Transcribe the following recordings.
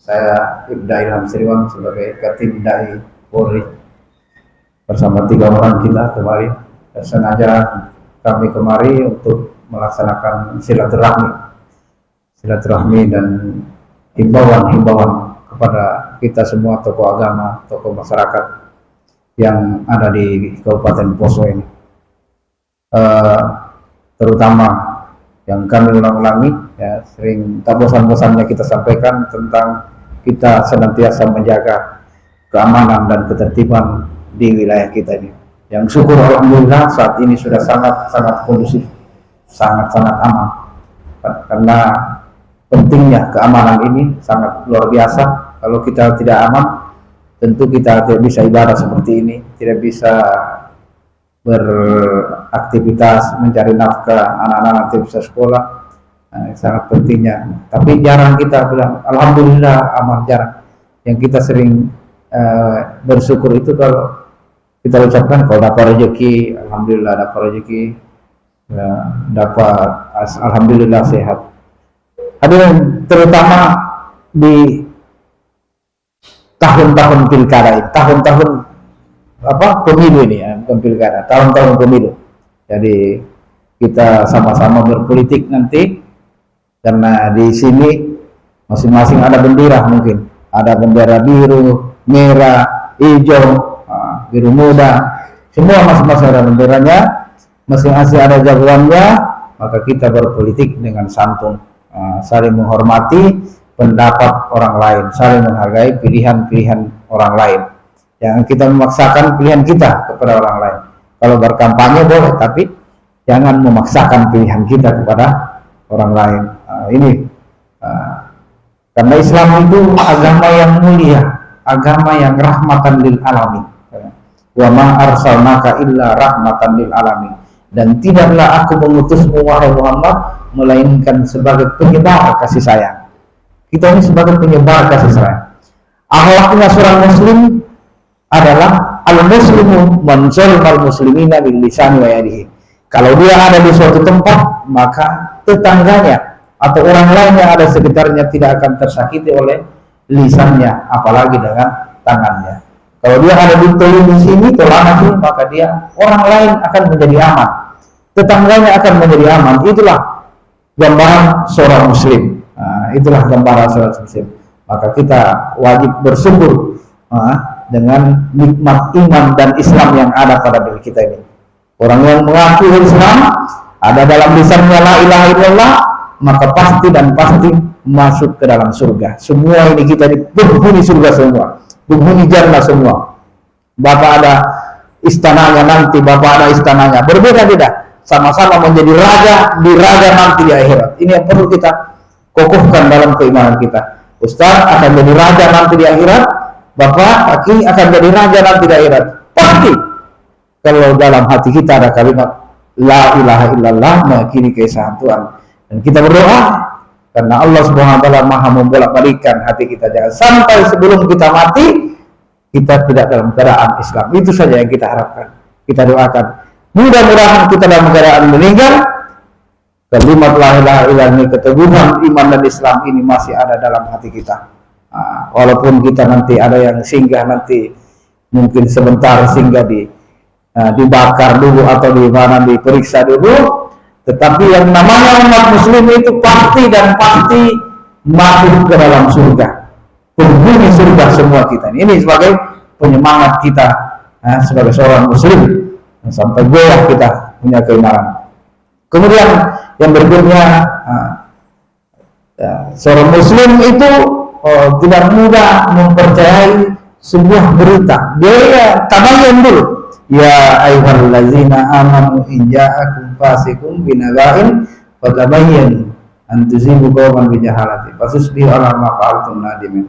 Saya Ibda Ilham Sriwan sebagai Katim Dai Polri bersama 3 orang kita kemarin. Sengaja kami kemari untuk melaksanakan silaturahmi dan himbauan kepada kita semua tokoh agama, tokoh masyarakat yang ada di Kabupaten Poso ini. Terutama yang kami ulang-ulangi, ya, sering tak bosan-bosannya kita sampaikan tentang kita senantiasa menjaga keamanan dan ketertiban di wilayah kita ini. Yang syukur alhamdulillah saat ini sudah sangat kondusif, sangat aman. Karena pentingnya keamanan ini sangat luar biasa. Kalau kita tidak aman, tentu kita tidak bisa ibadah seperti ini, tidak bisa beraktivitas mencari nafkah, anak-anak tidak bisa sekolah. Sangat pentingnya. Tapi jarang kita bilang alhamdulillah aman, jarang. Yang kita sering bersyukur itu kalau kita ucapkan kalau dapat rezeki, alhamdulillah dapat rezeki, dapat alhamdulillah sehat. Hadirin, terutama di tahun-tahun pilkada ini, tahun-tahun pemilu ini, ya, bukan pilkada, tahun-tahun pemilu. Jadi kita sama-sama berpolitik nanti. Karena di sini masing-masing ada bendera, mungkin ada bendera biru, merah, hijau, biru muda, semua masing-masing ada benderanya, masing-masing ada jagoannya. Maka kita berpolitik dengan santun, saling menghormati pendapat orang lain, saling menghargai pilihan-pilihan orang lain. Jangan kita memaksakan pilihan kita kepada orang lain. Kalau berkampanye boleh, tapi jangan memaksakan pilihan kita kepada orang lain. Karena Islam itu agama yang mulia, agama yang rahmatan lil alamin. Wa ma arsalnaka illa rahmatan lil alamin. Dan tidaklah aku mengutusmu wahai Muhammad melainkan sebagai penyebar kasih sayang. Kita ini sebagai penyebar kasih sayang. Akhlaknya seorang muslim adalah al-muslimu man salimal muslimina bil lisani wa yadihi. Kalau dia ada di suatu tempat, maka tetangganya atau orang lain yang ada sekitarnya tidak akan tersakiti oleh lisannya, apalagi dengan tangannya. Kalau dia ada di sini, tolana sini, maka dia orang lain akan menjadi aman, tetangganya akan menjadi aman. Itulah gambaran seorang muslim. Itulah gambaran seorang muslim. Maka kita wajib bersyukur dengan nikmat iman dan Islam yang ada pada diri kita ini. Orang yang mengaku Islam, ada dalam lisannya la ilaha illallah, maka pasti masuk ke dalam surga. Semua ini kita di penghuni surga semua, penghuni jannah semua. Bapak ada istananya nanti, bapak ada istananya. Berbeda tidak, sama-sama menjadi raja di raja nanti di akhirat. Ini yang perlu kita kokohkan dalam keimanan kita. Ustaz akan jadi raja nanti di akhirat, bapak Aki akan jadi raja nanti di akhirat. Pasti kalau dalam hati kita ada kalimat la ilaha illallah, meyakini keesaan Tuhan, dan kita berdoa karena Allah Subhanahu wa taala Maha membolak-balikkan hati kita. Jangan sampai sebelum kita mati kita tidak dalam keadaan Islam. Itu saja yang kita harapkan. Kita doakan mudah-mudahan kita dalam keadaan meninggal kalimat la ilaha illallah, keteguhan iman dan Islam ini masih ada dalam hati kita. Walaupun kita nanti ada yang singgah, nanti mungkin sebentar singgah dibakar dulu atau di mana diperiksa dulu, tetapi yang namanya umat muslim itu pasti masuk ke dalam surga, penghuni surga semua kita. Ini sebagai penyemangat kita sebagai seorang muslim sampai goyah kita punya keimanan. Kemudian yang berikutnya, seorang muslim itu tidak mudah mempercayai sebuah berita. Dia tabayun dulu. Ya ayyuhallazina amanu in ja'akum fasiqun binaba'in fatabayyanu an tusibu qauman bijahalati fatusbihu ala ma fa'altum nadimin.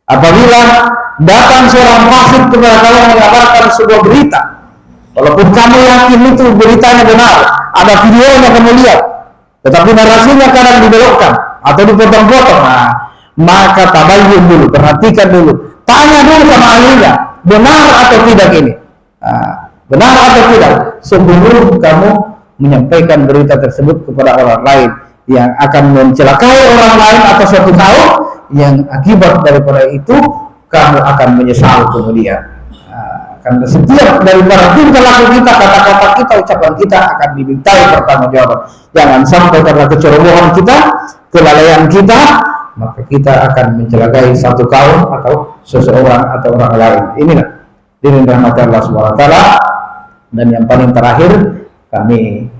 Apabila datang seorang fasik kepada kalian mengabarkan sebuah berita, walaupun kamu yakin itu beritanya benar, ada videonya kamu lihat, tetapi narasinya kadang dibelokkan atau dipotong-potong, maka tabayyun dulu, perhatikan dulu, tanya dulu sama ahlinya, benar atau tidak ini. Benar atau tidak sebelum kamu menyampaikan berita tersebut kepada orang lain yang akan mencelakai orang lain atau suatu kaum yang akibat daripada itu kamu akan menyesal kemudian. Karena setiap daripada tingkah laku kita, kata-kata kita, ucapan kita akan dimintai pertanggungjawaban. Jangan sampai karena kecerobohan kita, kelalaian kita, maka kita akan mencelakai satu kaum atau seseorang atau orang lain. Inilah diri rahmat Allah Subhanahu wa taala. Dan yang paling terakhir, kami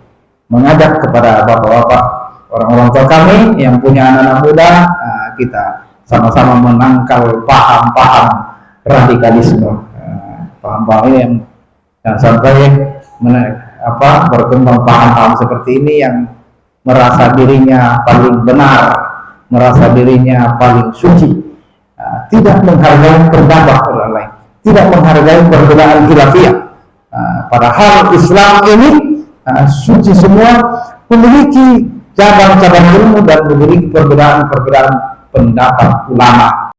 mengajak kepada bapak-bapak, orang-orang tua kami yang punya anak-anak muda, kita sama-sama menangkal paham-paham radikalisme. Paham-paham ini yang sampai berkembang paham-paham seperti ini yang merasa dirinya paling benar, merasa dirinya paling suci, tidak menghargai pendapat orang lain, tidak menghargai perbedaan khilafiyah. Padahal Islam ini suci semua, memiliki cabang-cabang ilmu dan memiliki perbedaan-perbedaan pendapat ulama.